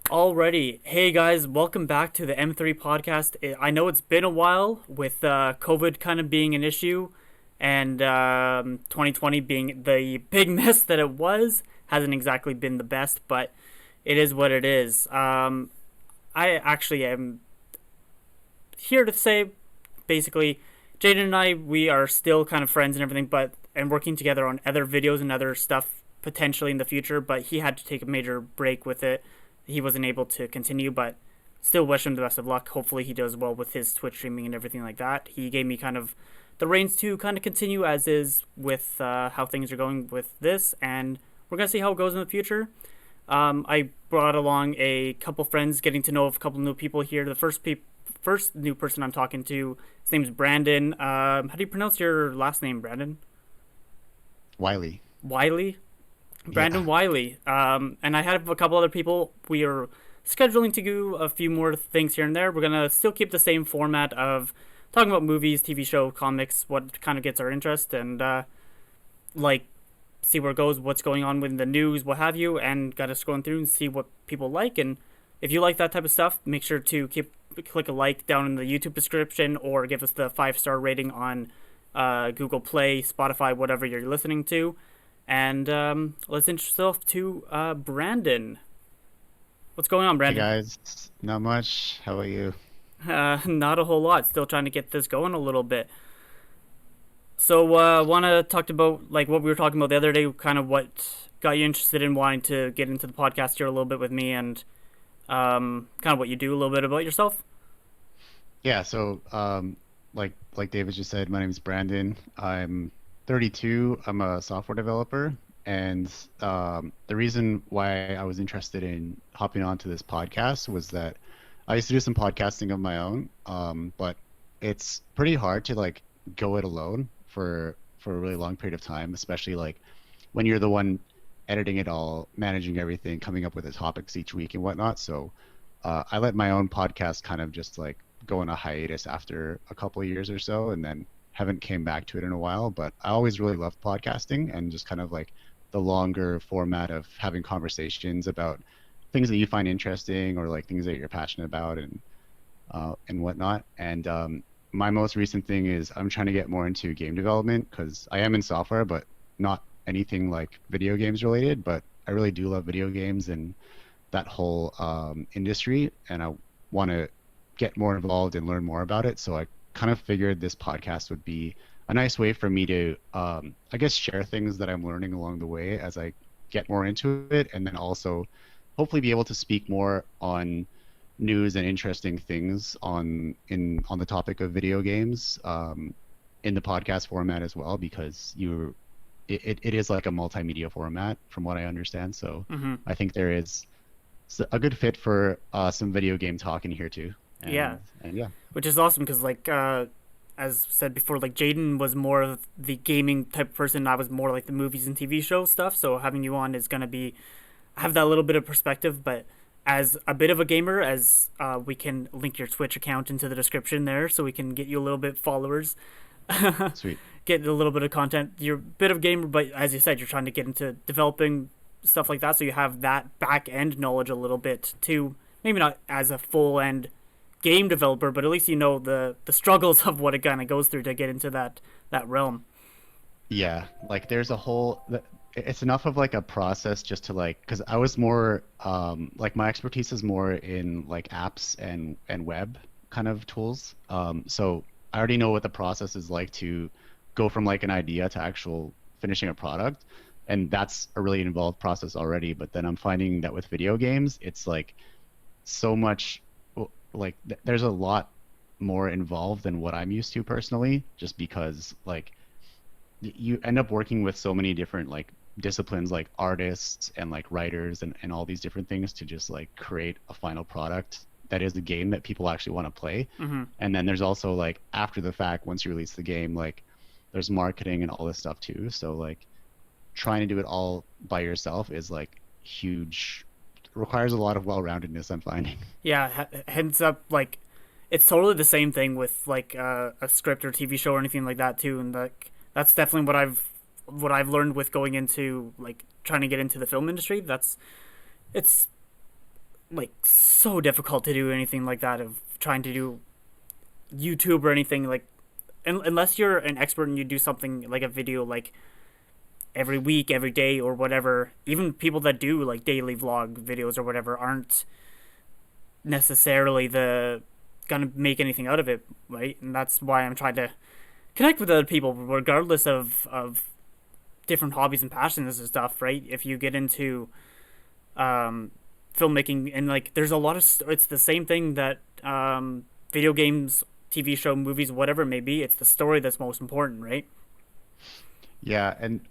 Alrighty. Hey guys, welcome back to the M3 podcast. I know it's been a while with COVID kind of being an issue and 2020 being the big mess that it was. Hasn't exactly been the best, but it is what it is. I actually am here to say basically, Jaden and I, we are still kind of friends and everything, but and working together on other videos and other stuff potentially in the future, but he had to take a major break with it. He wasn't able to continue, but still wish him the best of luck. Hopefully he does well with his Twitch streaming and everything like that. He gave me kind of the reins to kind of continue as is with how things are going with this, and we're gonna see how it goes in the future. I brought along a couple friends, getting to know a couple new people here. The first new person I'm talking to, his name's Brandon. How do you pronounce your last name, Brandon? Wiley. Wiley? Brandon Yeah. Wiley. And I had a couple other people. We are scheduling to do a few more things here and there. We're going to still keep the same format of talking about movies, TV show, comics, what kind of gets our interest, and like see where it goes, what's going on with the news, what have you, and got to scrolling through and see what people like. And if you like that type of stuff, make sure to click a like down in the YouTube description or give us the 5-star rating on Google Play, Spotify, whatever you're listening to. And let's introduce ourselves to Brandon. What's going on, Hey Brandon? guys, not much. How about you? Not a whole lot. Still trying to get this going a little bit. So, want to talk about like what we were talking about the other day, kind of what got you interested in wanting to get into the podcast here a little bit with me, and kind of what you do, a little bit about yourself. Yeah, like David just said, my name is Brandon. I'm 32. I'm a software developer, and the reason why I was interested in hopping onto this podcast was that I used to do some podcasting of my own, but it's pretty hard to like go it alone for a really long period of time, especially like when you're the one editing it all, managing everything, coming up with the topics each week and whatnot. So I let my own podcast kind of just like go on a hiatus after a couple of years or so, and then haven't came back to it in a while. But I always really loved podcasting and just kind of like the longer format of having conversations about things that you find interesting or like things that you're passionate about and whatnot. And my most recent thing is I'm trying to get more into game development because I am in software, but not anything like video games related. But I really do love video games and that whole industry, and I want to get more involved and learn more about it. So I kind of figured this podcast would be a nice way for me to, I guess, share things that I'm learning along the way as I get more into it, and then also hopefully be able to speak more on news and interesting things on the topic of video games in the podcast format as well, because it is like a multimedia format from what I understand. So Mm-hmm. I think there is a good fit for some video game talk in here too. Yeah, And yeah. which is awesome because like as said before, like Jaden was more of the gaming type of person. I was more like the movies and TV show stuff. So having you on is gonna be have that little bit of perspective, but as a bit of a gamer, as we can link your Twitch account into the description there, so we can get you a little bit followers, Sweet. get a little bit of content. You're a bit of a gamer, but as you said, you're trying to get into developing stuff like that, so you have that back end knowledge a little bit too. Maybe not as a full end game developer, but at least you know the struggles of what it kind of goes through to get into that realm. Yeah, like there's a whole it's enough of like a process just to like, because I was more like my expertise is more in like apps and web kind of tools. So I already know what the process is like to go from like an idea to actual finishing a product, and that's a really involved process already. But then I'm finding that with video games, it's like so much like there's a lot more involved than what I'm used to personally, just because like you end up working with so many different like disciplines, like artists and like writers and all these different things to just like create a final product that is a game that people actually want to play. Mm-hmm. And then there's also like after the fact, once you release the game, like there's marketing and all this stuff too. So like trying to do it all by yourself is like huge, requires a lot of well-roundedness, I'm finding. Yeah, heads up, like it's totally the same thing with like a script or TV show or anything like that too, and like that's definitely what I've learned with going into like trying to get into the film industry. That's it's like so difficult to do anything like that of trying to do YouTube or anything like unless you're an expert and you do something like a video like every week, every day or whatever. Even people that do like daily vlog videos or whatever aren't necessarily the gonna make anything out of it, right? And that's why I'm trying to connect with other people regardless of different hobbies and passions and stuff, right? If you get into filmmaking and like there's a lot of it's the same thing that video games, TV show, movies, whatever it may be, it's the story that's most important, right? Yeah, and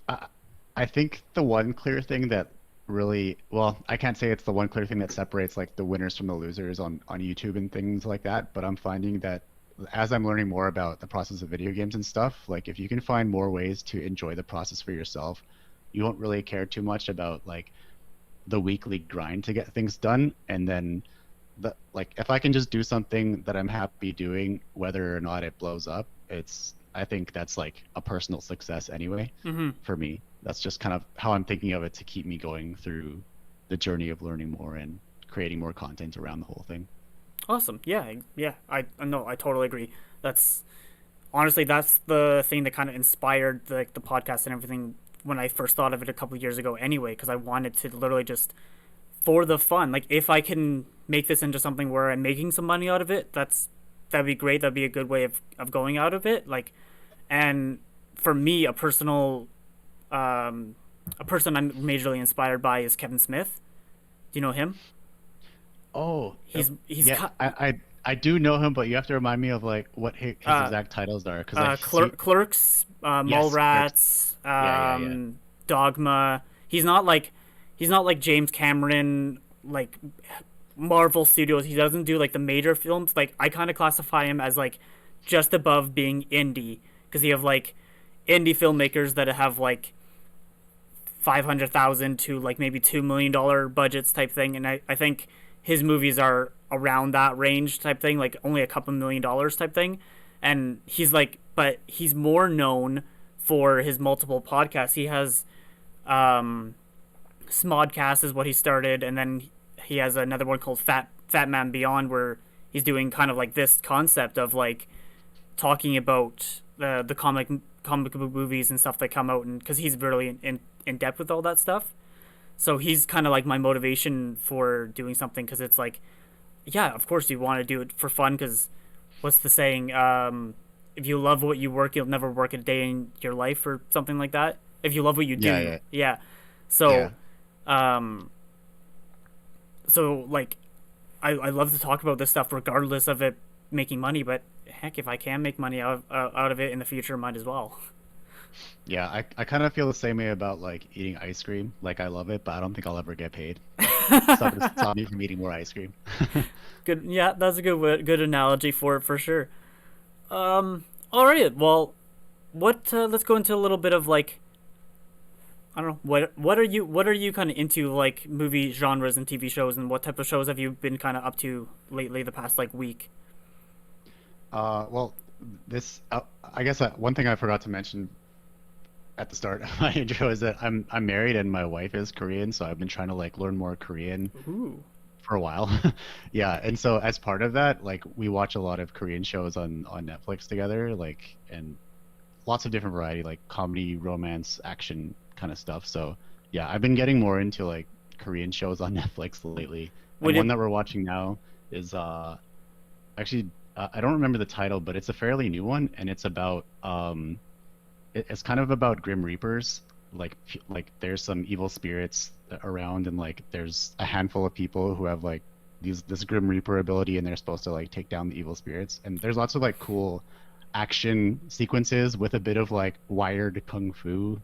I think the one clear thing that really, well, I can't say it's the one clear thing that separates like the winners from the losers on YouTube and things like that, but I'm finding that as I'm learning more about the process of video games and stuff, like if you can find more ways to enjoy the process for yourself, you won't really care too much about like the weekly grind to get things done. And then like if I can just do something that I'm happy doing, whether or not it blows up, I think that's like a personal success anyway. Mm-hmm. For me, that's just kind of how I'm thinking of it to keep me going through the journey of learning more and creating more content around the whole thing. Awesome. Yeah, yeah. I know. I totally agree. That's honestly that's the thing that kind of inspired the podcast and everything when I first thought of it a couple of years ago. Anyway, because I wanted to literally just for the fun. Like if I can make this into something where I'm making some money out of it, that'd be great. That'd be a good way of going out of it. Like, and for me, a person I'm majorly inspired by is Kevin Smith. Do you know him? Oh, He's yeah. I do know him, but you have to remind me of like what his exact titles are, because I see. Clerks, Yes, Clerks. Mallrats, Yeah. Dogma. He's not like James Cameron, like Marvel Studios. He doesn't do like the major films. Like I kind of classify him as like just above being indie because you have like indie filmmakers that have like 500,000 to like maybe $2 million budgets type thing, and I think his movies are around that range type thing, like only a couple $1 million type thing, and he's like, but he's more known for his multiple podcasts. He has Smodcast is what he started, and then he has another one called Fat Man Beyond, where he's doing kind of like this concept of like talking about the comic book movies and stuff that come out, and because he's really in depth with all that stuff. So he's kind of like my motivation for doing something because it's like, yeah, of course you want to do it for fun because what's the saying? If you love what you work, you'll never work a day in your life or something like that. If you love what you do, yeah. So, so like, I love to talk about this stuff regardless of it making money. But heck, if I can make money out of it in the future, might as well. Yeah, I kind of feel the same way about like eating ice cream. Like I love it, but I don't think I'll ever get paid. Stop me from eating more ice cream. Good, yeah, that's a good analogy for it for sure. All right, well, what? Let's go into a little bit of like, I don't know, what are you kind of into, like movie genres and TV shows, and what type of shows have you been kind of up to lately the past like week? Well, this I guess one thing I forgot to mention at the start of my intro is that I'm married and my wife is Korean, so I've been trying to like learn more Korean Ooh. for a while. Yeah, and so as part of that, like we watch a lot of Korean shows on Netflix together, like, and lots of different variety, like comedy, romance, action kind of stuff. So yeah, I've been getting more into like Korean shows on Netflix lately. And Would one it? that we're watching now is actually I don't remember the title, but it's a fairly new one, and it's about it's kind of about Grim Reapers. Like there's some evil spirits around, and like there's a handful of people who have like this Grim Reaper ability, and they're supposed to like take down the evil spirits. And there's lots of like cool action sequences with a bit of like wired kung fu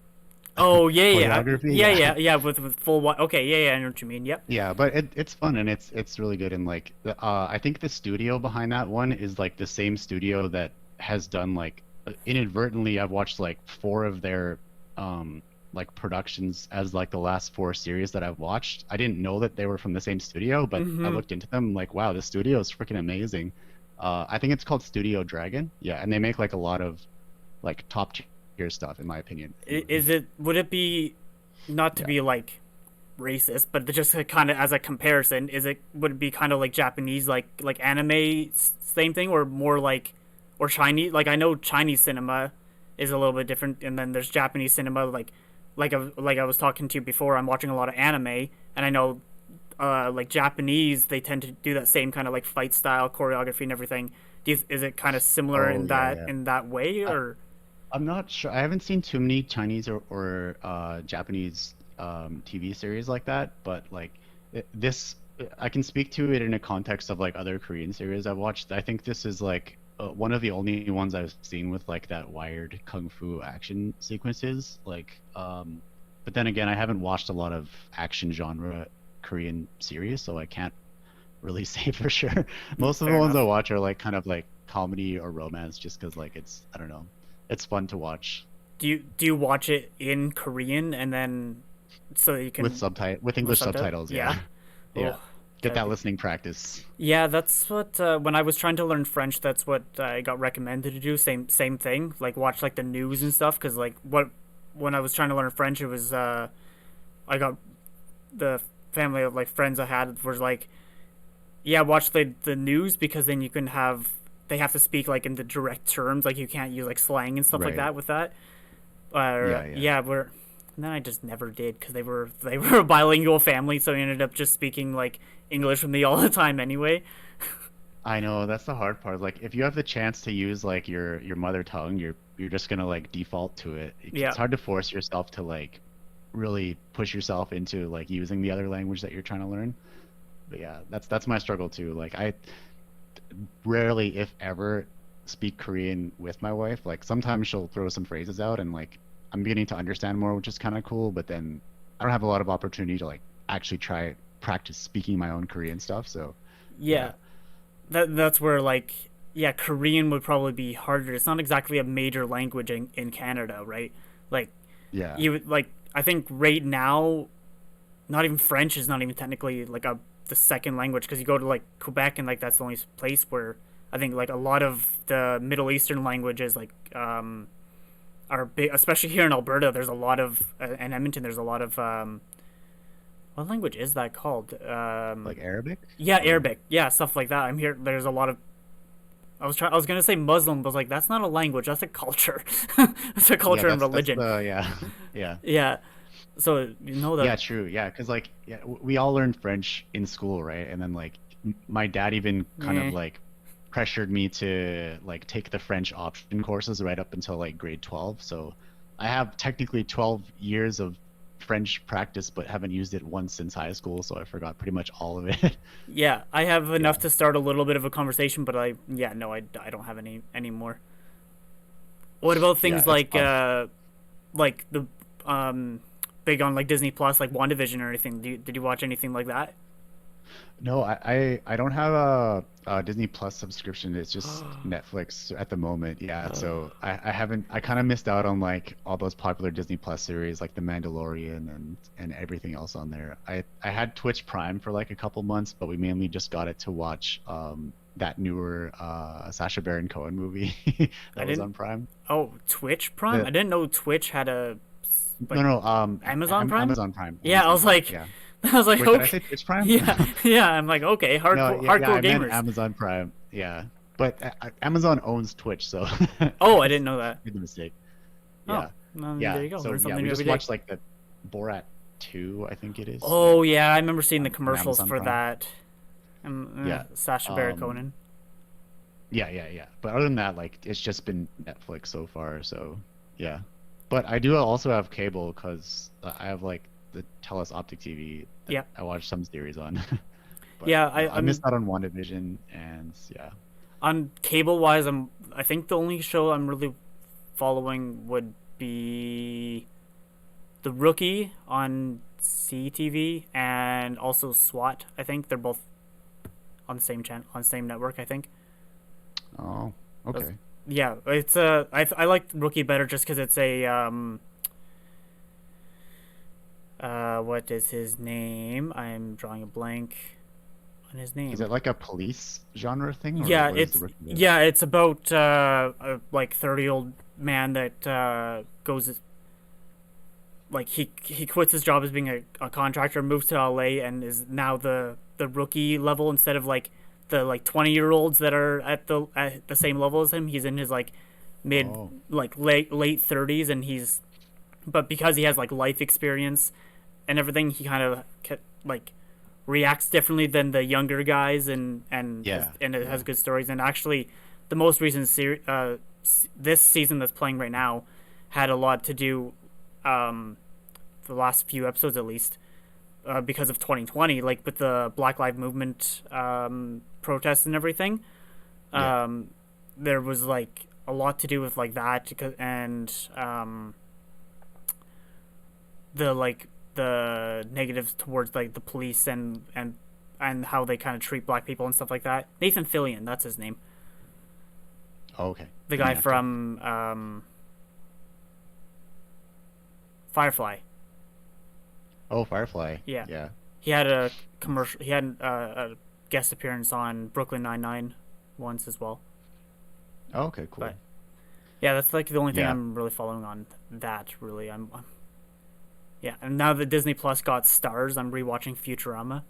Oh yeah, yeah, choreography. yeah, Yeah. yeah, yeah. With full. Okay, yeah, yeah. I know what you mean. Yep. Yeah, but it's fun, and it's really good. And like I think the studio behind that one is like the same studio that has done like inadvertently I've watched like four of their like productions as like the last four series that I've watched. I didn't know that they were from the same studio, but I Mm-hmm. looked into them, like, wow, this studio is freaking amazing. I think it's called Studio Dragon. Yeah, and they make like a lot of like top tier stuff in my opinion. Is it? Would it be not to Yeah. be like racist, but just kind of as a comparison, would it be kind of like Japanese, like anime, same thing, or more like, or Chinese? Like I know Chinese cinema is a little bit different, and then there's Japanese cinema. Like I was talking to you before, I'm watching a lot of anime, and I know like Japanese, they tend to do that same kind of like fight style, choreography, and everything. Is it kind of similar Oh yeah, yeah. in that way, I, or I'm not sure. I haven't seen too many Chinese or Japanese TV series like that, but like this, I can speak to it in a context of like other Korean series I've watched. I think this is like one of the only ones I've seen with like that wired kung fu action sequences. But then again, I haven't watched a lot of action genre Korean series, so I can't really say for sure. Most of the fair ones I enough? watch are like kind of like comedy or romance, just because like it's I don't know, it's fun to watch Do you watch it in Korean and then so you can with with English subtitle? subtitles. Yeah, Yeah. yeah. Oh, Get that'd that be. listening practice. Yeah, that's what when I was trying to learn French, that's what I got recommended to do. Same thing, like watch like the news and stuff. Because like what when I was trying to learn French, it was I got the family of like friends I had was like, yeah, watch the news because then you can have they have to speak like in the direct terms, like you can't use like slang and stuff like Right. that with that. Yeah, yeah. Yeah, we're and then I just never did because they were a bilingual family, so I ended up just speaking like English with me all the time anyway. I know that's the hard part. Like if you have the chance to use like your mother tongue, you're just gonna like default to it. Yeah, It's hard to force yourself to like really push yourself into like using the other language that you're trying to learn. But yeah, that's my struggle too. Like I rarely, if ever, speak Korean with my wife. Like sometimes she'll throw some phrases out and like I'm beginning to understand more, which is kind of cool, but then I don't have a lot of opportunity to like actually try practice speaking my own Korean stuff. So yeah. yeah. That's where like yeah, Korean would probably be harder. It's not exactly a major language in Canada, right? Like Yeah. you would like I think right now not even French is not even technically like a the second language because you go to like Quebec and like that's the only place where I think like a lot of the Middle Eastern languages like are big, especially here in Alberta. There's a lot of in Edmonton. There's a lot of what language is that called? Like Arabic Yeah, or Arabic. Yeah, stuff like that. I'm here. There's a lot of. I was gonna say Muslim, but I was like that's not a language. That's a culture. It's a yeah, culture and that's religion. the yeah. Yeah. Yeah. So you know Yeah, that. true. Yeah, because like yeah, we all learned French in school, right? And then like my dad even kind of Yeah. like pressured me to like take the French option courses right up until like grade 12. So I have technically 12 years of French practice, but haven't used it once since high school, so I forgot pretty much all of it. Yeah, I have enough Yeah. to start a little bit of a conversation, but yeah, no, I don't have any more. What about Yeah, things it's tough. like the um big on like Disney Plus, like WandaVision or anything? Did you watch anything like that? No, I don't have a Disney Plus subscription. It's just Netflix at the moment. Yeah, so I haven't. I kind of missed out on like all those popular Disney Plus series, like The Mandalorian and everything else on there. I had Twitch Prime for like a couple months, but we mainly just got it to watch that newer Sacha Baron Cohen movie I that was didn't. on Prime. Oh, Twitch Prime. I The didn't know Twitch had a no like no Amazon Prime. Amazon Prime, Yeah, I was Prime. like, Yeah. I was like, Wait, did I okay, say Twitch Prime? yeah, yeah. I'm like, okay, No, yeah, hardcore I meant gamers. Amazon Prime. Yeah, but Amazon owns Twitch, so Oh, I I didn't know that. made the mistake. Oh, Yeah, there yeah. you go. So Learn yeah, something we new just every day. watched like the Borat 2, I think it is. Yeah, Oh yeah, I remember seeing the on commercials Amazon for Prime. that. And Yeah, Sacha Baron um, Cohen. yeah, yeah, yeah. But other than that, like it's just been Netflix so far. So yeah, but I do also have cable because I have like the Telus Optic TV that Yeah, I watch some series on. But yeah. no, I I'm missed out on WandaVision, and yeah. on cable wise. I think the only show I'm really following would be The Rookie on CTV and also SWAT. I think they're both on the same channel on the same network. I think. Oh, Those- okay. Yeah, it's I like Rookie better just because it's a what is his name? I'm drawing a blank on his Is name. it like a police genre thing, or Yeah, what is the rookie about? it's about a like 30-year-old man that goes like he quits his job as being a contractor, moves to LA, and is now the rookie level instead of like the like 20-year-olds that are at the same level as him. He's in his like mid Oh. like late 30s, and he's but because he has like life experience and everything, he kind of like reacts differently than the younger guys, Yeah. and it has Yeah. good stories. And actually, the most recent this season that's playing right now had a lot to do, for the last few episodes at least, because of 2020, like with the Black Lives Movement protests and everything. Yeah. Um, there was like a lot to do with like that, and the like the negatives towards like the police and how they kind of treat black people and stuff like that. Nathan Fillion, that's his name. Oh, okay. The And the guy actor. from Firefly. Oh, Firefly. Yeah, Yeah. he had a commercial. He had a guest appearance on Brooklyn Nine-Nine once as well. Oh, okay. Cool. But yeah, that's like the only thing Yeah. I'm really following on that. Really, yeah. And now that Disney Plus got Stars, I'm rewatching Futurama.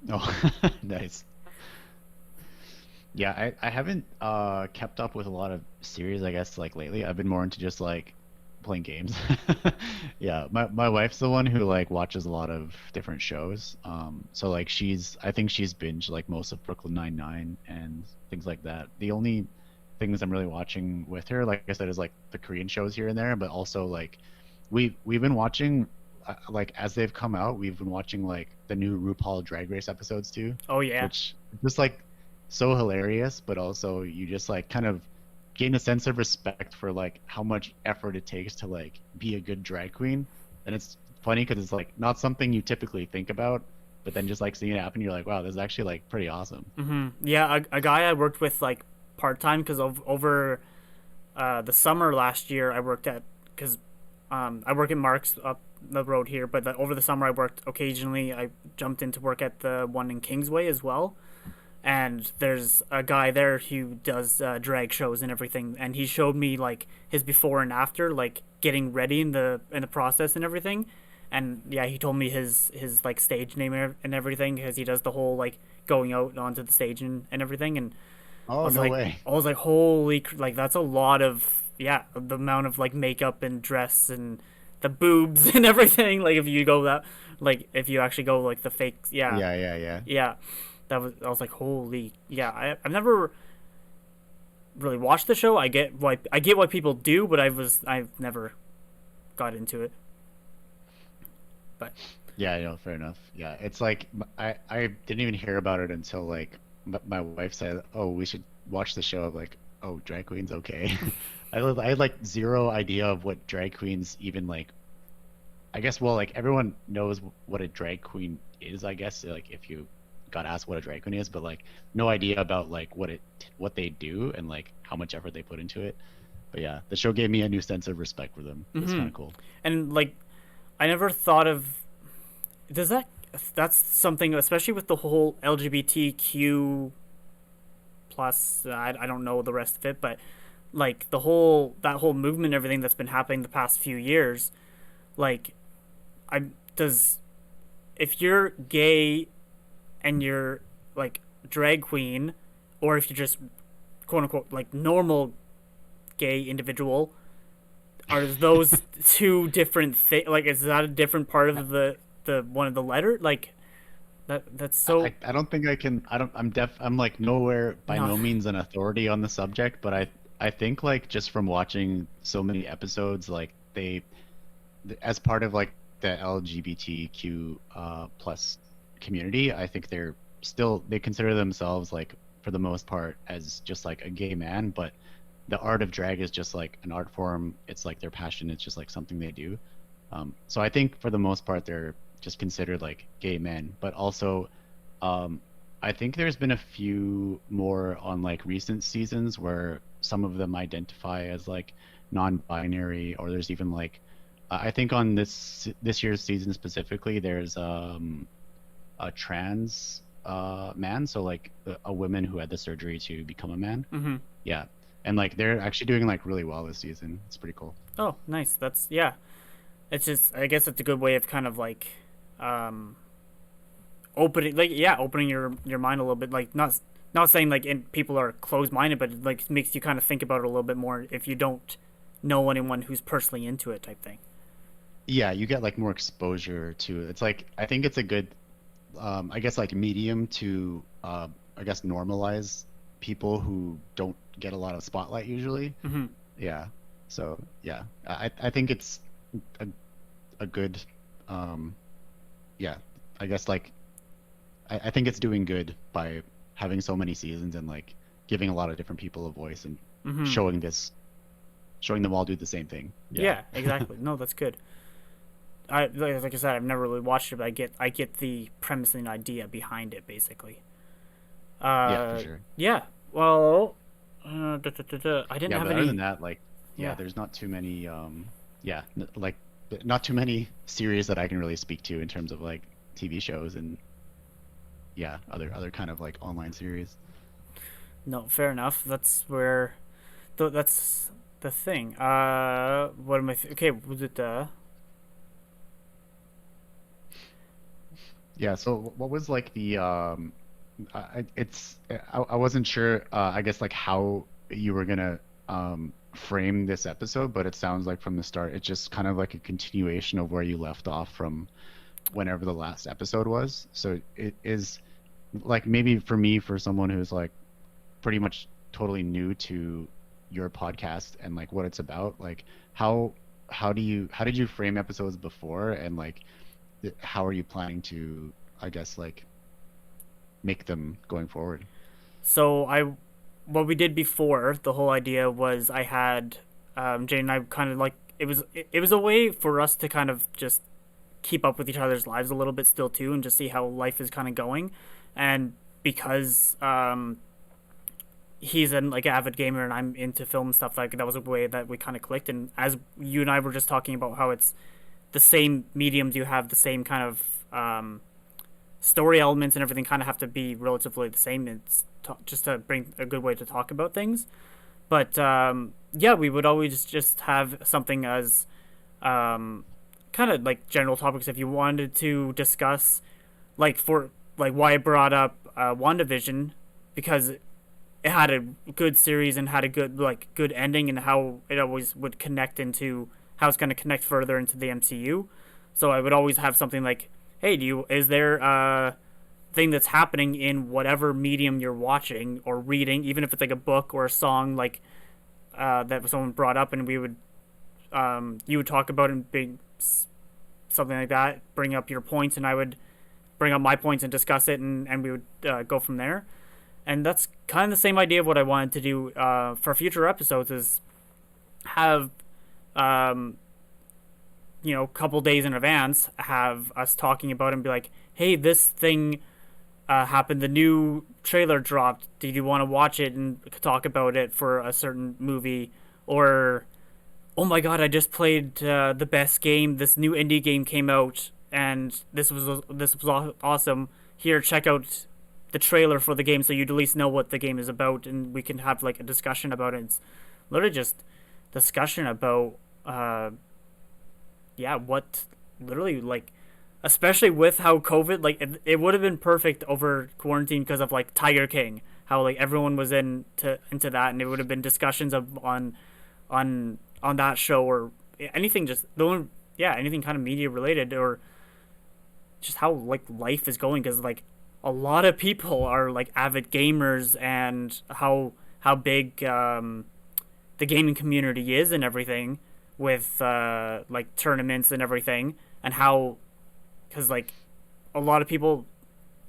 Oh, nice. Yeah, I haven't kept up with a lot of series, I guess, like lately. I've been more into just like playing games. Yeah, my wife's the one who like watches a lot of different shows. So like I think she's binged like most of Brooklyn Nine-Nine and things like that. The only things I'm really watching with her, like I said, is like the Korean shows here and there, but also like we've been watching like as they've come out, we've been watching like the new RuPaul Drag Race episodes too, Oh yeah. which just like so hilarious, but also you just like kind of gain a sense of respect for like how much effort it takes to like be a good drag queen. And it's funny because it's like not something you typically think about, but then just like seeing it happen, you're like, wow, this is actually like pretty awesome. Yeah, a guy I worked with like part time because over the summer last year I worked at because I work at Mark's up the road here, but over the summer I worked occasionally. I jumped into work at the one in Kingsway as well, and there's a guy there who does drag shows and everything, and he showed me like his before and after, like getting ready in the process and everything. And yeah, he told me his like stage name and everything because he does the whole like going out onto the stage and everything. And Oh, no way. I was like, holy, like that's a lot of yeah, the amount of like makeup and dress and the boobs and everything. Like if you go that, like if you actually go like the fake, yeah, Yeah, yeah, yeah. yeah, that was I was like, holy, yeah. I've never really watched the show. I get why people do, but I've never got into it. But Yeah, fair enough. Yeah, it's like I didn't even hear about it until like my wife said, "Oh, we should watch the show." I'm like, "Oh, drag queens, okay." I had like zero idea of what drag queens even like. I guess well, like everyone knows what a drag queen is. I guess like if you got asked what a drag queen is, but like no idea about like what they do and like how much effort they put into it. But yeah, the show gave me a new sense of respect for them. It's kind of cool. and like I never thought of does that's something especially with the whole LGBTQ plus I don't know the rest of it, but like that whole movement and everything that's been happening the past few years, like I does if you're gay and you're like drag queen, or if you're just quote unquote like normal gay individual, are those two different things? Like, is that a different part of the one of the letter? Like that's so I don't think I can. I don't. I'm like nowhere by no. no means an authority on the subject, but I think like just from watching so many episodes, like as part of like the LGBTQ plus community, I think they consider themselves like for the most part as just like a gay man, but the art of drag is just like an art form. It's like their passion. It's just like something they do. So I think for the most part they're just considered like gay men, but also um, I think there's been a few more on like recent seasons where some of them identify as like non-binary, or there's even like I think on this year's season specifically, there's a trans man, so like a woman who had the surgery to become a man. Mm-hmm. Yeah, and like they're actually doing like really well this season. It's pretty cool. Oh, nice. That's yeah. It's just, I guess it's a good way of kind of like, um, opening, like, yeah, opening your mind a little bit. Like, not saying like people are closed minded, but it like makes you kind of think about it a little bit more if you don't know anyone who's personally into it, type thing. Yeah, you get like more exposure to it. It's like I think it's a good I guess like medium to I guess normalize people who don't get a lot of spotlight usually. Hmm. Yeah. So yeah, I think it's a a good um yeah, I guess like I think it's doing good by having so many seasons and like giving a lot of different people a voice and Hmm. showing this showing them all do the same thing. Yeah. Yeah, exactly. No, that's good. Like I said, I've never really watched it, but I get the premise and idea behind it, basically. Yeah, for sure. Yeah. Well, I didn't Yeah, have but other any. than that, like, yeah, Yeah. there's not too many, yeah, like, not too many series that I can really speak to in terms of like TV shows and yeah, other kind of like online series. No, fair enough. That's where. That's the thing. What am I? Okay, was it? Yeah, so what was like the, I wasn't sure, I guess like how you were gonna frame this episode, but it sounds like from the start, it's just kind of like a continuation of where you left off from whenever the last episode was. So it is like maybe for me, for someone who's like pretty much totally new to your podcast and like what it's about, like how how did you frame episodes before and like how are you planning to, I guess, like make them going forward? So what we did before, the whole idea was I had Jane and I kind of like it was a way for us to kind of just keep up with each other's lives a little bit still too, and just see how life is kind of going, and because he's an like avid gamer and I'm into film and stuff, like that was a way that we kind of clicked. And as you and I were just talking about how it's the same mediums, you have the same kind of story elements and everything kind of have to be relatively the same. It's just to bring a good way to talk about things. But yeah, we would always just have something as kind of like general topics if you wanted to discuss, like for like why I brought up WandaVision, because it had a good series and had a good ending, and how it always would connect into how it's going to connect further into the MCU. So I would always have something like, hey, do you is there a thing that's happening in whatever medium you're watching or reading, even if it's like a book or a song, like that someone brought up, and we would you would talk about it and big something like that, bring up your points, and I would bring up my points and discuss it, and we would go from there. And that's kind of the same idea of what I wanted to do for future episodes is have um, a couple days in advance, have us talking about it and be like, hey, this thing happened. The new trailer dropped. Did you want to watch it and talk about it for a certain movie? Or, oh my god, I just played the best game. This new indie game came out, and this was awesome. Here, check out the trailer for the game, so you'd at least know what the game is about, and we can have like a discussion about it. It's literally just discussion about yeah, what literally like, especially with how COVID, like it would have been perfect over quarantine because of like Tiger King, how like everyone was into that, and it would have been discussions of on that show, or anything, just the one, yeah, anything kind of media related, or just how like life is going, because like a lot of people are like avid gamers, and how big the gaming community is and everything, with like tournaments and everything, and how, because like a lot of people,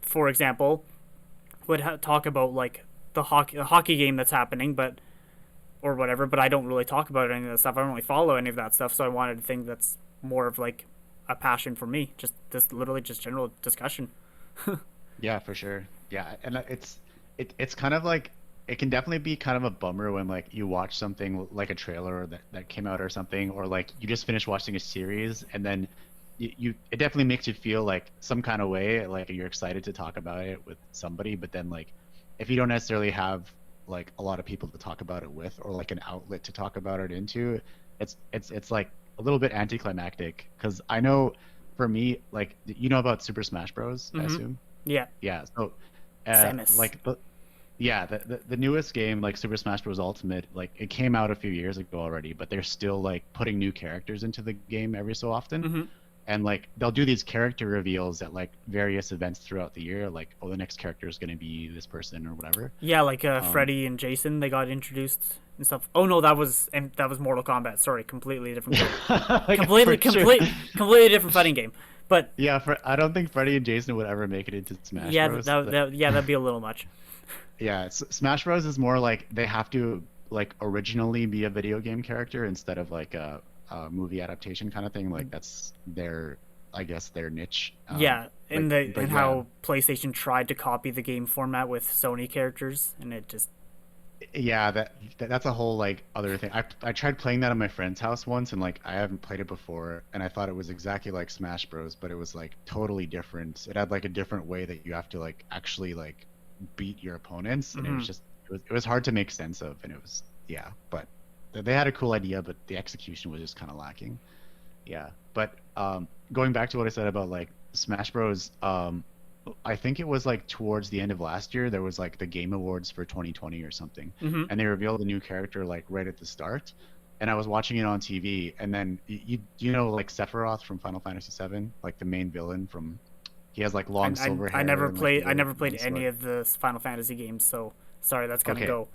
for example, would talk about like the hockey game that's happening, but or whatever. But I don't really talk about any of that stuff. I don't really follow any of that stuff. So I wanted a thing that's more of like a passion for me. Just this literally just general discussion. Yeah, for sure. Yeah, and it's kind of like it can definitely be kind of a bummer when like you watch something like a trailer that came out or something, or like you just finished watching a series and then you it definitely makes you feel like some kind of way, like you're excited to talk about it with somebody, but then like if you don't necessarily have like a lot of people to talk about it with or like an outlet to talk about it into, it's like a little bit anticlimactic because I know for me, like you know about Super Smash Bros, I Mm-hmm. assume. Yeah. Yeah, so Samus. like yeah, the newest game, like Super Smash Bros. Ultimate, like it came out a few years ago already, but they're still like putting new characters into the game every so often. Mm-hmm. And like they'll do these character reveals at like various events throughout the year, like, oh, the next character is going to be this person or whatever. Yeah, like Um, Freddy and Jason, they got introduced and stuff. Oh no, that was Mortal Kombat. Sorry, completely different game. like for sure. Completely different fighting game. But Yeah, I don't think Freddy and Jason would ever make it into Smash yeah, Bros. yeah, that'd be a little much. Yeah, Smash Bros is more like they have to like originally be a video game character instead of like a movie adaptation kind of thing. Like that's their, I guess, their niche. Yeah, But and yeah, how PlayStation tried to copy the game format with Sony characters, and it just yeah, that's a whole like other thing. I tried playing that at my friend's house once, and like I haven't played it before, and I thought it was exactly like Smash Bros, but it was like totally different. It had like a different way that you have to like actually like beat your opponents, and it was mhm. just it was hard to make sense of, and it was yeah, but they had a cool idea, but the execution was just kind of lacking. Yeah, but going back to what I said about like Smash Bros. I think it was like towards the end of last year, there was like the Game Awards for 2020 or something, Mhm. and they revealed a new character like right at the start. And I was watching it on TV, and then you know like Sephiroth from Final Fantasy VII, like the main villain from, he has like long silver I hair never and like a played I really never played long any sword. of the Final Fantasy games, so sorry, that's gonna Okay, go.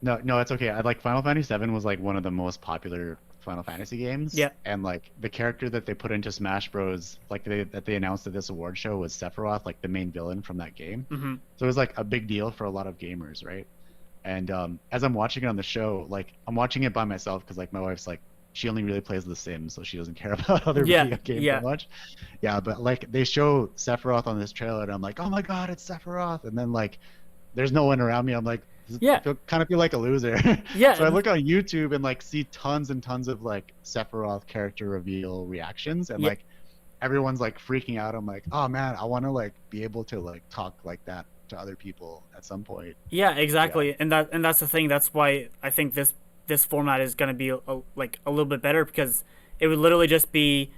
no, no, it's okay. I like Final Fantasy VII was like one of the most popular Final Fantasy games, Yeah. and like the character that they put into Smash Bros, like they announced at this award show was Sephiroth, like the main villain from that game. Mhm. So it was like a big deal for a lot of gamers, right? And as I'm watching it on the show, like I'm watching it by myself because like my wife's like she only really plays The Sims, so she doesn't care about other Yeah. video games that Yeah. much. Yeah, but like they show Sephiroth on this trailer, and I'm like, oh my god, it's Sephiroth, and then like there's no one around me. I'm like, Yeah. kind of feel like a loser. Yeah. So I look on YouTube and like see tons and tons of like Sephiroth character reveal reactions, and Yeah. like everyone's like freaking out. I'm like, oh man, I want to like be able to like talk like that to other people at some point. Yeah, Yeah. exactly. And that's the thing. That's why I think this format is going to be like a little bit better because it would literally just be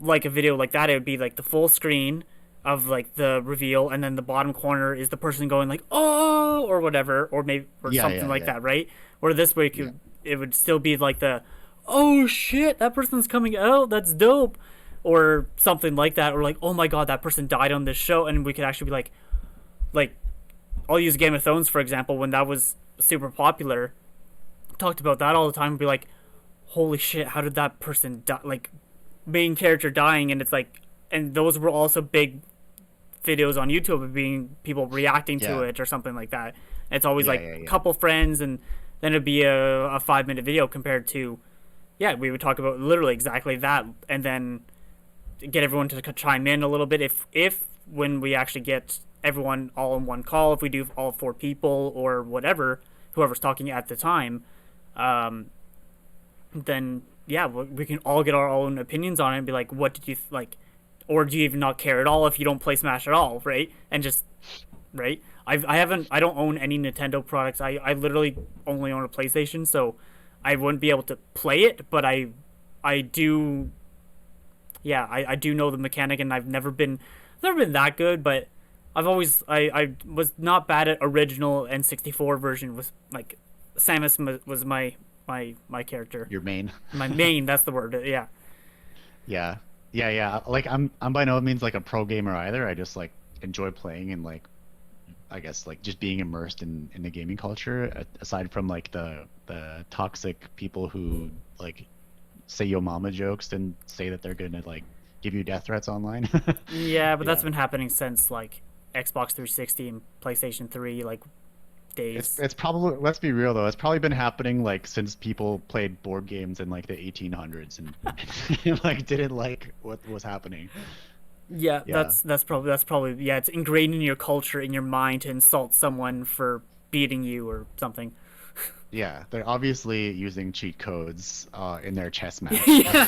like a video like that. It would be like the full screen of like the reveal, and then the bottom corner is the person going like oh or whatever, or maybe or Yeah, something yeah, like yeah, that, right? Where this way yeah, it would still be like the oh shit, that person's coming out, that's dope, or something like that, or like oh my god, that person died on this show, and we could actually be like I'll use Game of Thrones for example. When that was super popular, talked about that all the time, and be like holy shit, how did that person die, like main character dying, and it's like, and those were also big videos on YouTube of being people reacting to yeah, it or something like that. And it's always yeah, like yeah, a yeah. couple friends, and then it'd be a 5 minute video compared to yeah, we would talk about literally exactly that, and then get everyone to chime in a little bit if when we actually get everyone all in one call, if we do all four people or whatever, whoever's talking at the time, um, then yeah, we can all get our own opinions on it and be like, what did you like, or do you even not care at all if you don't play Smash at all, right? And just right. I don't own any Nintendo products. I literally only own a PlayStation, so I wouldn't be able to play it, but I do yeah, I do know the mechanic, and I've never been that good, but I was not bad at original N64 version. Was like Samus was my character, Your main. my main. That's the word. Yeah, Yeah, yeah, yeah. Like I'm by no means like a pro gamer either. I just like enjoy playing and like I guess like just being immersed in the gaming culture. Aside from like the toxic people who like say yo mama jokes and say that they're gonna like give you death threats online. yeah, but that's Yeah. been happening since like Xbox 360 and PlayStation 3 like days. It's probably, let's be real though, it's probably been happening like since people played board games in like the 1800s and like didn't like what was happening. Yeah, Yeah. that's probably yeah. It's ingrained in your culture, in your mind, to insult someone for beating you or something. Yeah, they're obviously using cheat codes in their chess match. Yeah,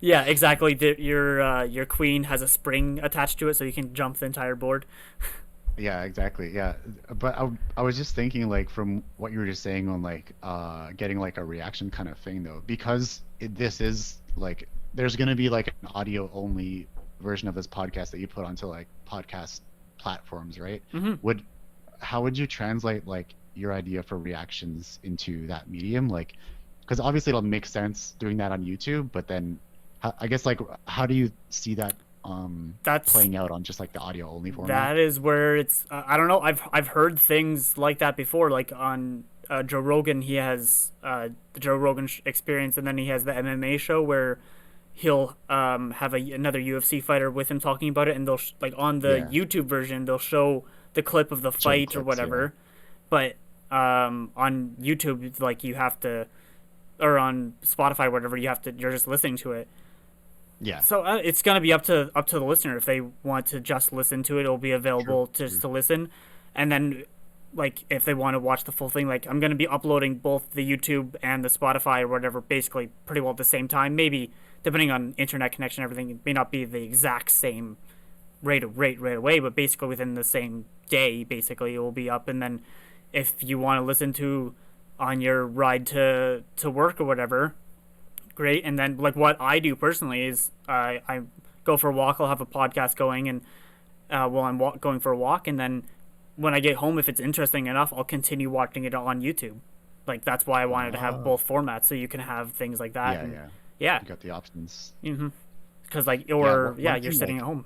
yeah, exactly. Your queen has a spring attached to it, so you can jump the entire board. Yeah, exactly. Yeah. But I was just thinking like from what you were just saying on like getting like a reaction kind of thing though, because this is like there's gonna be like an audio only version of this podcast that you put onto like podcast platforms, right? Hmm. Would How would you translate like your idea for reactions into that medium? Like, because obviously it'll make sense doing that on YouTube, but then I guess like how do you see that That's playing out on just like the audio only format? that is where it's. I don't know. I've heard things like that before. Like on Joe Rogan, he has the Joe Rogan experience, and then he has the MMA show where he'll have another UFC fighter with him talking about it, and they'll like on the Yeah, YouTube version they'll show the clip of the certain fight or clips, yeah. whatever. But on YouTube, like you have to, or on Spotify, or whatever, you have to. You're just listening to it. Yeah, So it's gonna be up to the listener if they want to just listen to it. It'll be true, available just true. to listen, and then like if they want to watch the full thing, like I'm gonna be uploading both the YouTube and the Spotify or whatever, basically pretty well at the same time. Maybe depending on internet connection, and everything, it may not be the exact same right away, but basically within the same day, basically it will be up. And then if you want to listen to on your ride to work or whatever, great. And then like what I do personally is I go for a walk. I'll have a podcast going, and while I'm going for a walk, and then when I get home, if it's interesting enough, I'll continue watching it on YouTube. Like that's why I wanted to have Oh, both formats, so you can have things like that. yeah, And yeah. yeah, You got the options. because like Yeah, or yeah, one you're thing sitting like at home.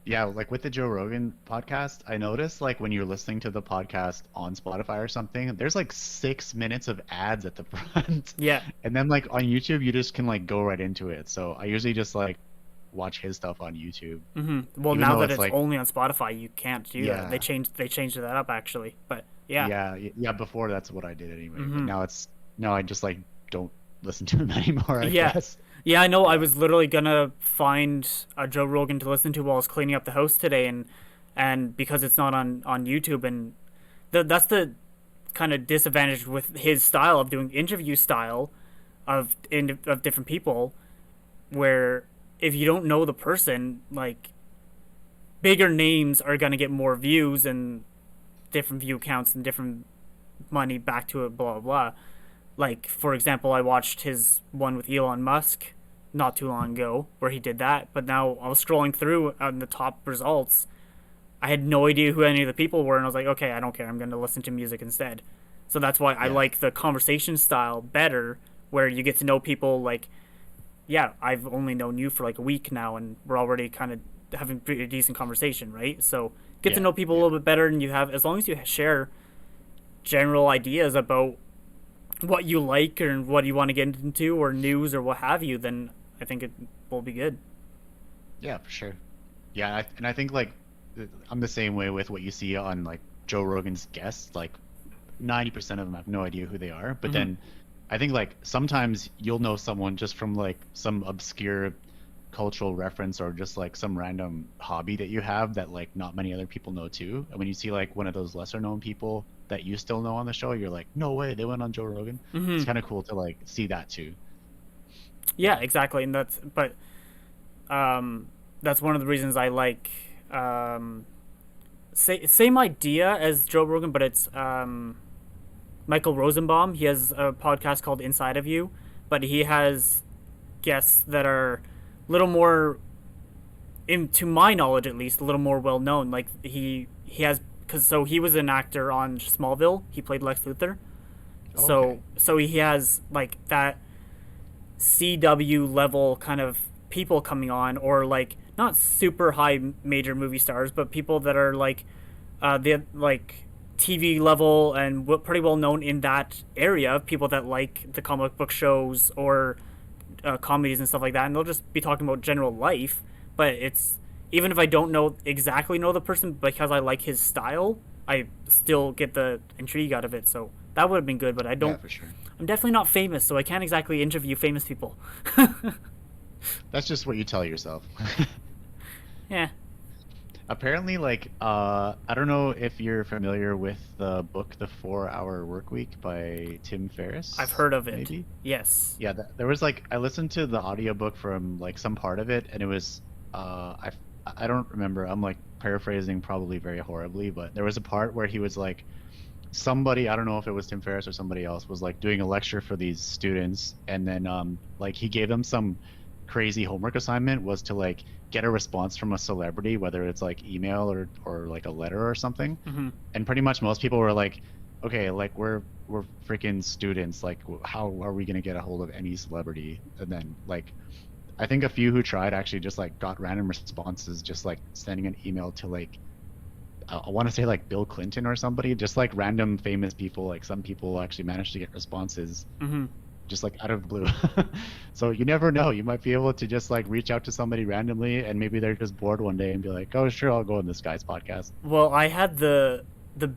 yeah, like with the Joe Rogan podcast, I noticed like when you're listening to the podcast on Spotify or something, there's like 6 minutes of ads at the front. Yeah. And then like on YouTube, you just can like go right into it. So I usually just like watch his stuff on YouTube, Well, even now though that it's it's like, only on Spotify, you can't do that. yeah, They changed that up actually, but yeah. yeah, before that's what I did anyway. But now I just like don't listen to him anymore, I Yeah. guess. Yeah, I know. I Yeah. was literally gonna find a Joe Rogan to listen to while I was cleaning up the house today, and because it's not on YouTube, and that's the kind of disadvantage with his style of doing interview style of different people, where if you don't know the person, like bigger names are gonna get more views and different view counts and different money back to it, blah blah blah. Like for example, I watched his one with Elon Musk not too long ago where he did that, but now I was scrolling through on the top results. I had no idea who any of the people were, and I was like, okay, I don't care. I'm going to listen to music instead. So that's why I Yeah. like the conversation style better, where you get to know people. Like, yeah, I've only known you for like a week now, and we're already kind of having a decent conversation, right? So get to Yeah. know people a Yeah. little bit better, and you have, as long as you share general ideas about what you like or what you want to get into or news or what have you, then I think it will be good. Yeah, for sure. Yeah, and I think like I'm the same way with what you see on like Joe Rogan's guests. Like 90% of them have no idea who they are. But Hmm. then I think like sometimes you'll know someone just from like some obscure cultural reference or just like some random hobby that you have that like not many other people know too. And when you see like one of those lesser known people that you still know on the show, you're like, no way, they went on Joe Rogan. It's Hmm. kind of cool to like see that too. Yeah, Yeah. exactly, and that's one of the reasons I like same idea as Joe Rogan, but it's Michael Rosenbaum. He has a podcast called Inside of You, but he has guests that are a little more, to my knowledge at least, a little more well known. Like he has, because so he was an actor on Smallville. He played Lex Luthor. Okay. So he has like that CW level kind of people coming on, or like not super high major movie stars, but people that are like the like TV level and pretty well known in that area. People that like the comic book shows or comedies and stuff like that, and they'll just be talking about general life. But it's, even if I don't know the person, because I like his style, I still get the intrigue out of it. So that would have been good, but I Yeah, don't. for sure. I'm definitely not famous, so I can't exactly interview famous people. That's just what you tell yourself. Yeah, Apparently, like, I don't know if you're familiar with the book The 4 Hour Work Week by Tim I've Ferriss, heard of it. maybe? Yes. Yeah, there was like, I listened to the audiobook from like some part of it, and it was, I don't remember. I'm like paraphrasing probably very horribly, but there was a part where he was like somebody, I don't know if it was Tim Ferriss or somebody else, was like doing a lecture for these students, and then like he gave them some crazy homework assignment was to like get a response from a celebrity, whether it's like email or like a letter or something. Hmm. And pretty much most people were like, okay, like we're freaking students, like how are we gonna get a hold of any celebrity? And then like I think a few who tried actually just like got random responses, just like sending an email to like I want to say like Bill Clinton or somebody, just like random famous people. Like some people actually managed to get responses Hmm. just like out of the blue. So you never know. You might be able to just like reach out to somebody randomly, and maybe they're just bored one day and be like, "Oh, sure, I'll go on this guy's podcast." Well, I had the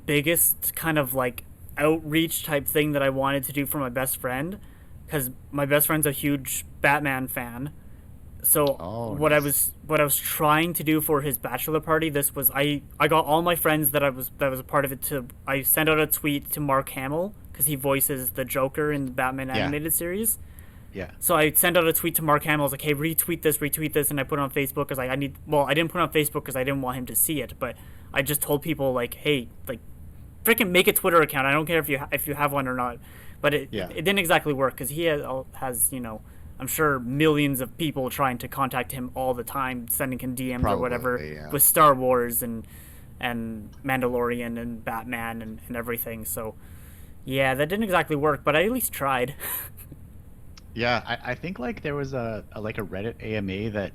biggest kind of like outreach type thing that I wanted to do for my best friend, because my best friend's a huge Batman fan. So Oh, what I was trying to do for his bachelor party, this was I got all my friends that was a part of it to I sent out a tweet to Mark Hamill because he voices the Joker in the Batman yeah, animated series. yeah, So I sent out a tweet to Mark Hamill. I was like, "Hey, retweet this," and I put it on Facebook because I need. Well, I didn't put it on Facebook because I didn't want him to see it, but I just told people like, "Hey, like, freaking make a Twitter account. I don't care if you have one or not." But it yeah, it didn't exactly work because he has I'm sure millions of people trying to contact him all the time, sending him DMs or whatever probably, yeah. with Star Wars and Mandalorian and Batman and everything. So yeah, that didn't exactly work, but I at least tried. Yeah, I think like there was a like a Reddit AMA that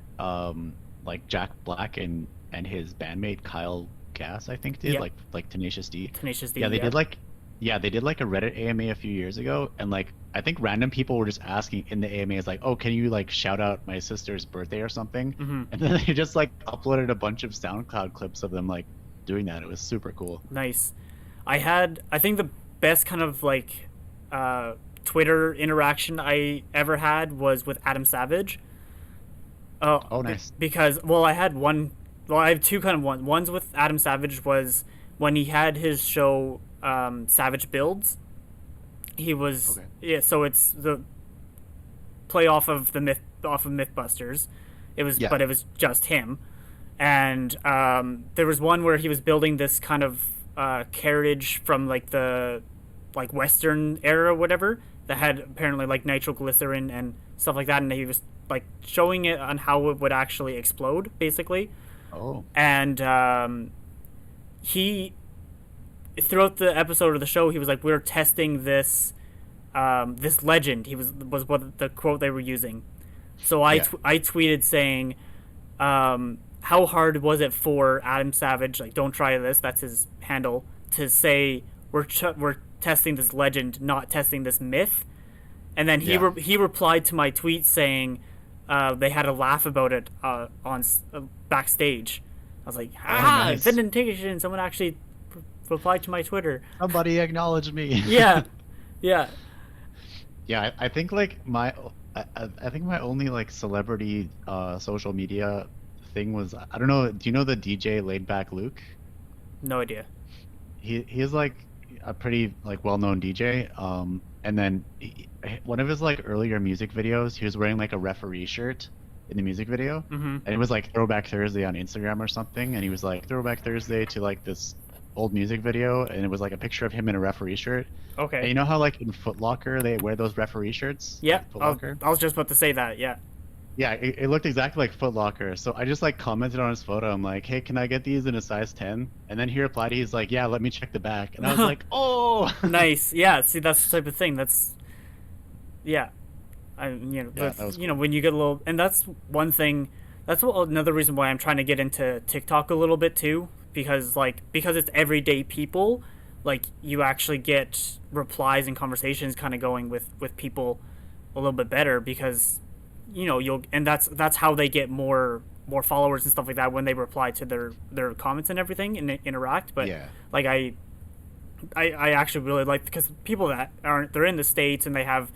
like Jack Black and his bandmate Kyle Gass I think did Yep, like Tenacious D. Tenacious D. Yeah, they Yeah. did like yeah, they did like a Reddit AMA a few years ago, and like I think random people were just asking in the AMAs like, "Oh, can you like shout out my sister's birthday or something?" Hmm. And then they just like uploaded a bunch of SoundCloud clips of them like doing that. It was super cool. Nice. I think the best kind of like uh, Twitter interaction I ever had was with Adam Savage. Oh, nice. Because well, I had one. Well, I have two kind of ones. One's with Adam Savage was when he had his show Savage Builds. He was Okay. yeah. So it's the play off of MythBusters. Yeah. But it was just him. And there was one where he was building this kind of carriage from like the like Western era or whatever that had apparently like nitroglycerin and stuff like that, and he was like showing it on how it would actually explode, basically. Oh. And he throughout the episode of the show, he was like, "We're testing this legend." Was what the quote they were using. So Yeah. I tweeted saying, "How hard was it for Adam Savage? Like, don't try this. That's his handle. To say we're testing this legend, not testing this myth." And then Yeah. he replied to my tweet saying, they had a laugh about it backstage. I was like, Oh, "Ah, nice. vindication! Someone actually replied to my Twitter." Somebody acknowledge me. Yeah, yeah. Yeah, I think like I think my only like celebrity social media thing was I don't know, do you know the DJ Laid Back Luke? No idea. He is like a pretty like well-known DJ. And then one of his like earlier music videos, he was wearing like a referee shirt in the music video, Mm-hmm. and it was like Throwback Thursday on Instagram or something, and he was like Throwback Thursday to like this old music video, and it was like a picture of him in a referee shirt. And you Okay. know how like in Foot Locker they wear those referee shirts, Yeah, like Foot Locker? I was just about to say that. Yeah. Yeah, it looked exactly like Foot Locker. So I just like commented on his photo. I'm like, hey, can I get these in a size 10? And then he replied, he's like, yeah, let me check the back. And I was like, oh, Nice. Yeah. See, that's the type of thing. Yeah. yeah, that was cool. when you get a little, and that's one thing. Another reason why I'm trying to get into TikTok a little bit too, because it's everyday people, like you actually get replies and conversations kind of going with people a little bit better because that's how they get more followers and stuff like that when they reply to their comments and everything and interact. But Yeah, like I actually really like because people that aren't they're in the States and they have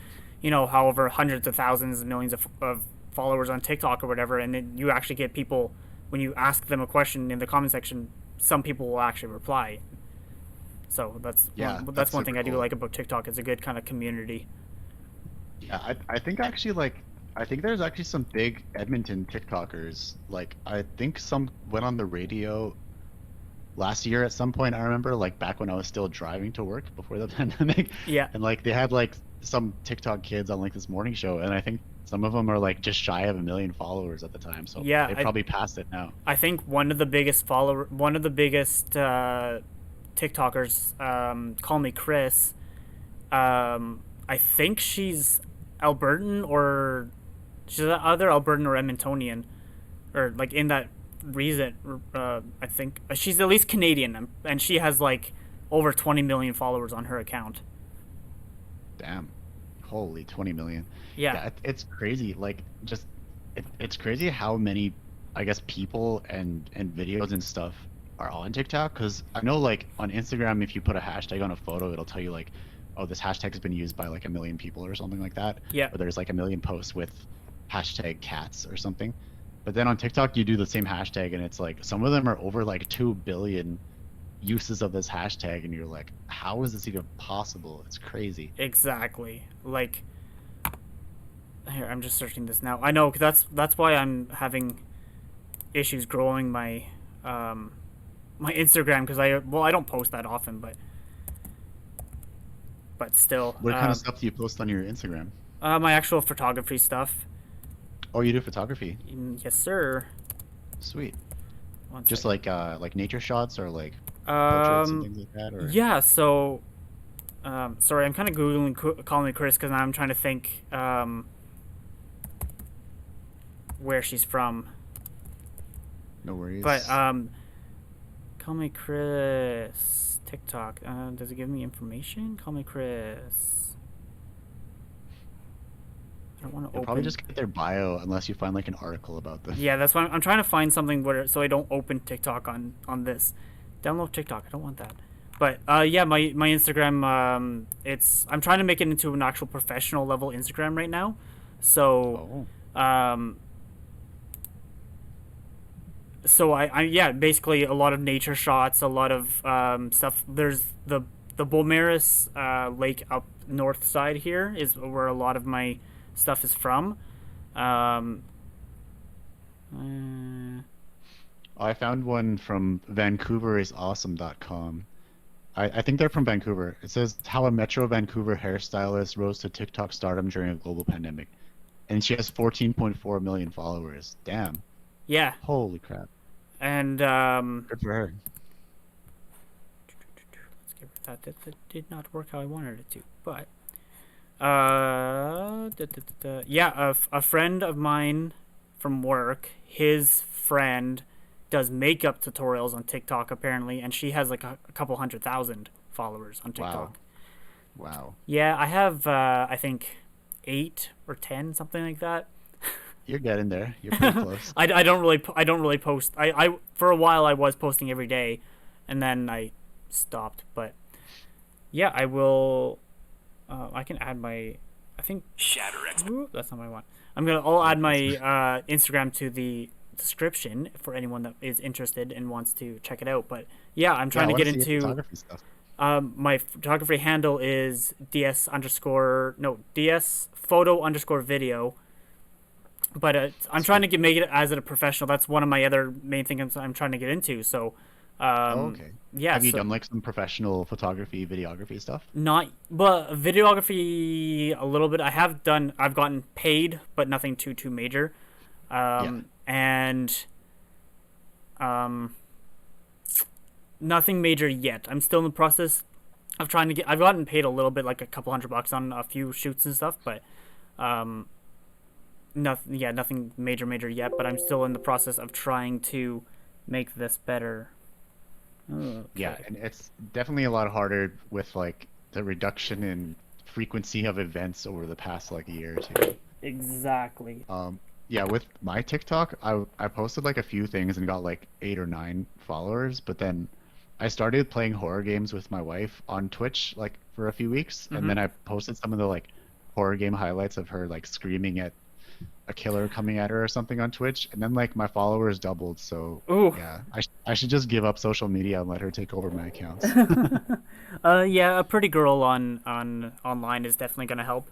however hundreds of thousands and millions of followers on TikTok or whatever, and then you actually get people when you ask them a question in the comment section, some people will actually reply. So yeah, that's that's one super thing I do cool. like about TikTok. It's a good kind of community. Yeah, I think actually like I think there's actually some big Edmonton TikTokers. Like I think some went on the radio last year at some point. I remember like back when I was still driving to work before the pandemic, Yeah, and like they had like some TikTok kids on like this morning show, and I think some of them are like just shy of 1 million followers at the time. So yeah. they probably passed it now. I think one of the biggest TikTokers, call me Chris. I think she's Albertan, or she's either Albertan or Edmontonian, or like in that reason. I think she's at least Canadian, and she has like over 20 million followers on her account. Damn. Holy 20 million. Yeah, Yeah, it's crazy. Like just it's crazy how many I guess people and videos and stuff are on TikTok because I know like on Instagram if you put a hashtag on a photo it'll tell you like oh this hashtag has been used by like 1 million people or something like that. yeah, Or there's like 1 million posts with hashtag cats or something. But then on TikTok you do the same hashtag and it's like some of them are over like 2 billion uses of this hashtag and you're like how is this even possible? It's crazy. exactly. Like here, I'm just searching this now. I know that's why I'm having issues growing my um my Instagram because I don't post that often, but still, What kind of stuff do you post on your Instagram? my actual photography stuff. Oh, you do photography. Yes, sir. Sweet. One Just second. like nature shots or like portraits and Um, things like that or yeah. So, sorry, I'm kind of googling Call Me Chris because I'm trying to think where she's from. no But worries. Call Me Chris TikTok. Does it give me information? Call Me Chris. I don't want to You'll probably open. just get their bio unless you find like an article about them. Yeah, that's why I'm trying to find something where so I don't open TikTok on this. Download TikTok. I don't want that. But yeah, my Instagram, it's I'm trying to make it into an actual professional level Instagram right now. So Oh, um, I yeah, basically a lot of nature shots, a lot of stuff. There's the Bulmaris Lake up north side here is where a lot of my stuff is from. Um, uh, I found one from vancouverisawesome.com. I think they're from Vancouver. It says how a Metro Vancouver hairstylist rose to TikTok stardom during a global pandemic. And she has 14.4 million followers. Damn. yeah, Holy crap. and Good for her. let's get rid of that. That did not work how I wanted it to. But yeah, a friend of mine from work, his friend does makeup tutorials on TikTok apparently, and she has like a couple 100,000 followers on Wow. TikTok. Wow. Yeah, I have I think 8 or 10, something like that. You're getting there. You're pretty close. I don't really post. I for a while I was posting every day, and then I stopped. But yeah, I will. I can add my. I think. Ooh, that's not what I want. I'll Oh, add my that's- Instagram to the description for anyone that is interested and wants to check it out. But yeah, I'm Yeah, trying I to want get to see your into. photography stuff. My photography handle is ds photo underscore video. But I'm trying to Sweet. make it as a professional. That's one of my other main things I'm trying to get into. So, Oh, okay. yeah. Have you So done like some professional photography, videography stuff? not, but videography a little bit. I've gotten paid, but nothing too major. Yeah. And um, nothing major yet. I'm still in the process of trying to get. I've gotten paid a little bit, like a couple $100 on a few shoots and stuff, but um, nothing. Yeah, nothing major yet. But I'm still in the process of trying to make this better. Yeah, Okay. and it's definitely a lot harder with like the reduction in frequency of events over the past like year or two. Exactly. Yeah, with my TikTok, I posted like a few things and got like 8 or 9 followers, but then I started playing horror games with my wife on Twitch like for a few weeks, and Mm-hmm. then I posted some of the like horror game highlights of her like screaming at a killer coming at her or something on Twitch, and then like my followers doubled. So Ooh. yeah, I should just give up social media and let her take over my accounts. Yeah, a pretty girl on online is definitely gonna help.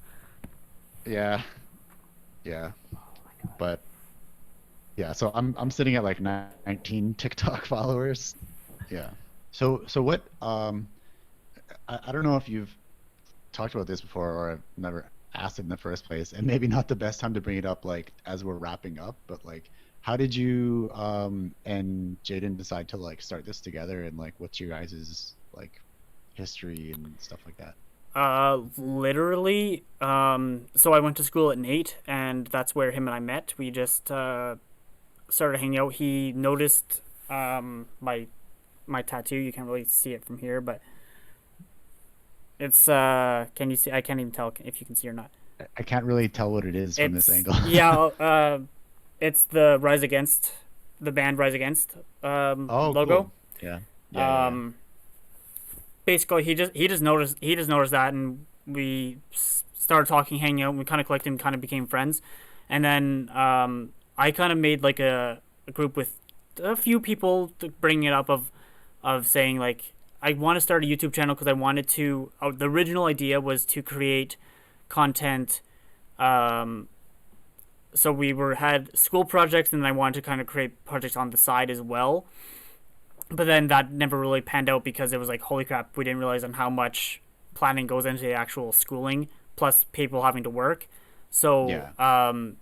Yeah, yeah, but yeah, so I'm sitting at like 19 TikTok followers. Yeah. So what? I don't know if you've talked about this before, or I've never asked it in the first place, and maybe not the best time to bring it up, like as we're wrapping up. But like, how did you and Jaden decide to like start this together, and like, what's your guys's like history and stuff like that? Literally, so I went to school at Nate, and that's where him and I met. We just started hanging out. He noticed my tattoo. You can't really see it from here, but it's can you see? I can't even tell if you can see or not. I can't really tell what it is from this It's angle. yeah, it's the Rise Against, the band Rise Against Oh, logo. cool. Yeah. Yeah, yeah, yeah. Um, Basically he just noticed that, and we started talking, hanging out, and we kind of clicked and kind of became friends. And then I kind of made like a group with a few people to bring it up of saying like I want to start a YouTube channel because I wanted to. The original idea was to create content. Um, so we were had school projects, and I wanted to kind of create projects on the side as well. But then that never really panned out because it was like, holy crap, we didn't realize on how much planning goes into the actual schooling, plus people having to work. So Yeah.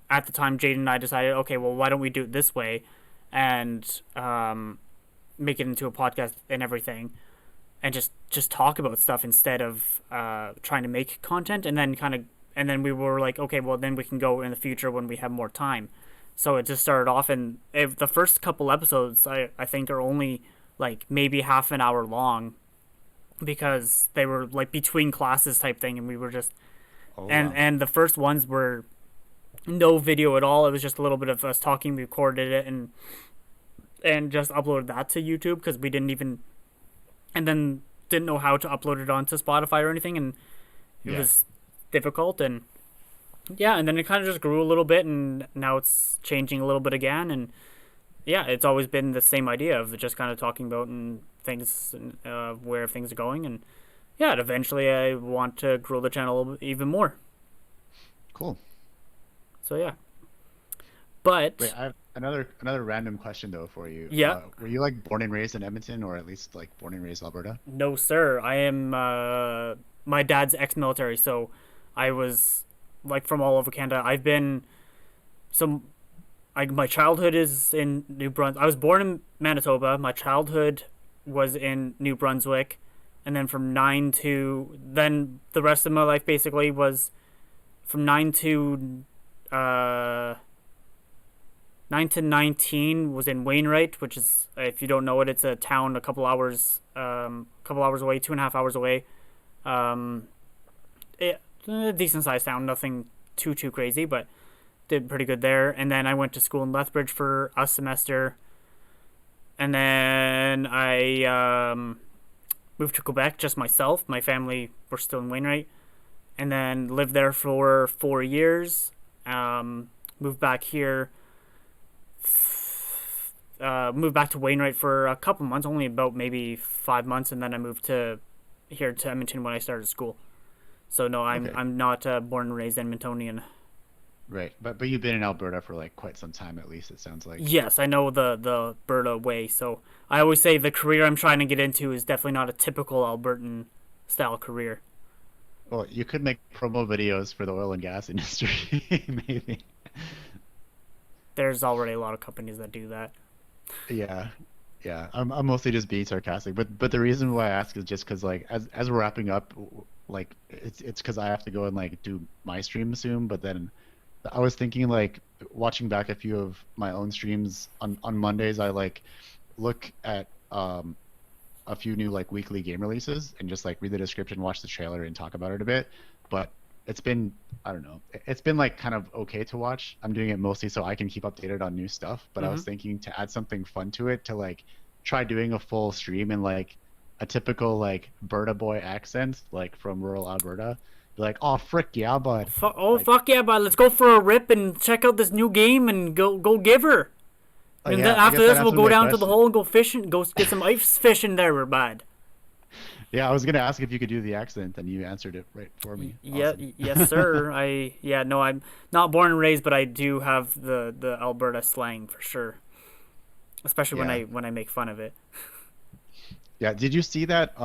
at the time, Jaden and I decided, okay, well, why don't we do it this way, and make it into a podcast and everything, and just talk about stuff instead of trying to make content, and then and then we were like, okay, well, then we can go in the future when we have more time. So it just started off, and the first couple episodes, I think, are only like maybe half an hour long because they were like between classes type thing, and we were just Oh, and wow. and the first ones were no video at all. It was just a little bit of us talking. We recorded it and just uploaded that to YouTube because we didn't even and then didn't know how to upload it onto Spotify or anything, and it Yeah. was difficult. And yeah, and then it kind of just grew a little bit, and now it's changing a little bit again. And yeah, it's always been the same idea of just kind of talking about and things, where things are going. And yeah, and eventually I want to grow the channel even more. Cool. So yeah, Wait, but I have another random question though for you. yeah, Were you like born and raised in Edmonton, or at least like born and raised Alberta? no sir, I am my dad's ex-military, so I was like from all over Canada. I've been so my childhood is in New Brunswick. I was born in Manitoba. My childhood was in New Brunswick, and then from then the rest of my life basically was from uh 9 to 19 was in Wainwright, which is, if you don't know it, it's a town a couple hours away, 2.5 hours away. Um, a decent sized town, nothing too crazy, but did pretty good there. And then I went to school in Lethbridge for a semester, and then I moved to Quebec, just myself. My family were still in Wainwright, and then lived there for 4 years. Moved back here. Moved back to Wainwright for a couple months, only about maybe 5 months, and then I moved to here to Edmonton when I started school. So no, I'm Okay. I'm not born and raised Edmontonian. Right. But you've been in Alberta for like quite some time at least, it sounds like. Yes, I know the Alberta way. So I always say the career I'm trying to get into is definitely not a typical Albertan style career. Well, you could make promo videos for the oil and gas industry, maybe. There's already a lot of companies that do that. Yeah. Yeah. I'm mostly just being sarcastic, but the reason why I ask is just because like as we're wrapping up, like it's because I have to go and like do my stream soon, but then I was thinking like watching back a few of my own streams on Mondays, I like look at a few new like weekly game releases and just like read the description, watch the trailer, and talk about it a bit. But it's been, I don't know, it's been like kind of okay to watch. I'm doing it mostly so I can keep updated on new stuff. But I Hmm. was thinking to add something fun to it, to like try doing a full stream in like a typical like Berta boy accent, like from rural Alberta. Be like, oh frick yeah, bud. Oh Like, fuck yeah, but let's go for a rip and check out this new game and go give her. oh And then yeah, I after guess that this, we'll answers go my down to the question. hole and go fishing. Go get some ice fishing there, bud. Yeah, I was gonna ask if you could do the accent, and you answered it right for me. Yeah, Awesome. yes, sir. No, I'm not born and raised, but I do have the Alberta slang for sure. Especially when Yeah. I make fun of it. Yeah, did you see that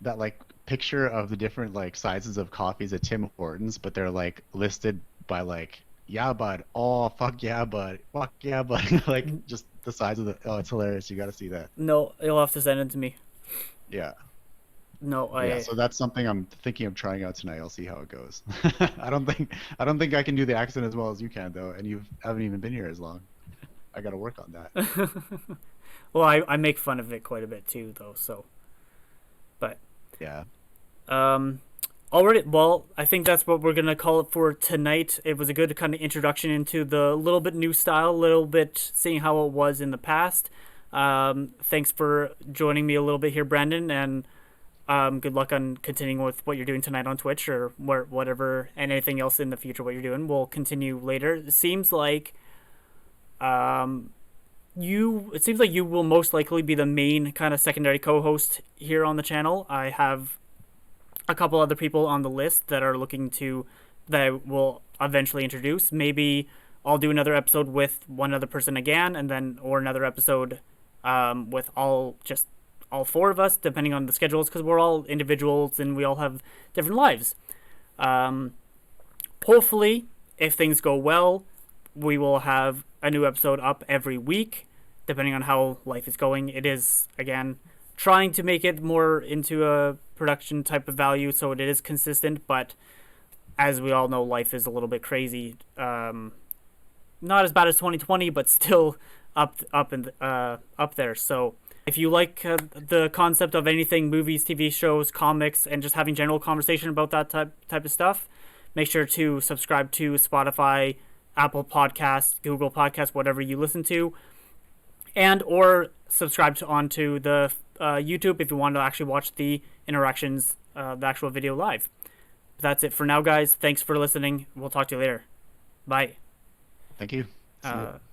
like picture of the different like sizes of coffees at Tim Hortons, but they're like listed by like yeah, bud. Oh, fuck yeah, bud. Fuck yeah, bud. Like just the size of the oh, it's hilarious. You got to see that. No, you'll have to send it to me. Yeah. No, But yeah, I so that's something I'm thinking of trying out tonight. I'll see how it goes. I don't think I can do the accent as well as you can though, and you haven't even been here as long. I got to work on that. well, I make fun of it quite a bit too, though. So, but Yeah. um, already. Well, I think that's what we're gonna call it for tonight. It was a good kind of introduction into the little bit new style, a little bit seeing how it was in the past. Thanks for joining me a little bit here, Brandon, and good luck on continuing with what you're doing tonight on Twitch or whatever, and anything else in the future. What you're doing, we'll continue later. It seems like um, it seems like you will most likely be the main kind of secondary co-host here on the channel. I have a couple other people on the list that are looking to that I will eventually introduce. Maybe I'll do another episode with one other person again, and then or another episode with all four of us, depending on the schedules, because we're all individuals and we all have different lives. Um, Hopefully, if things go well, we will have a new episode up every week, depending on how life is going. It is, again, trying to make it more into a production type of value so it is consistent, but as we all know, life is a little bit crazy. Not as bad as 2020, but still up there. So if you like the concept of anything, movies, TV shows, comics, and just having general conversation about that type of stuff, make sure to subscribe to Spotify, Apple Podcasts, Google Podcasts, whatever you listen to, and or subscribe onto the YouTube if you want to actually watch the interactions, the actual video live. That's it for now, guys. Thanks for listening. We'll talk to you later. Bye. Thank you. See you.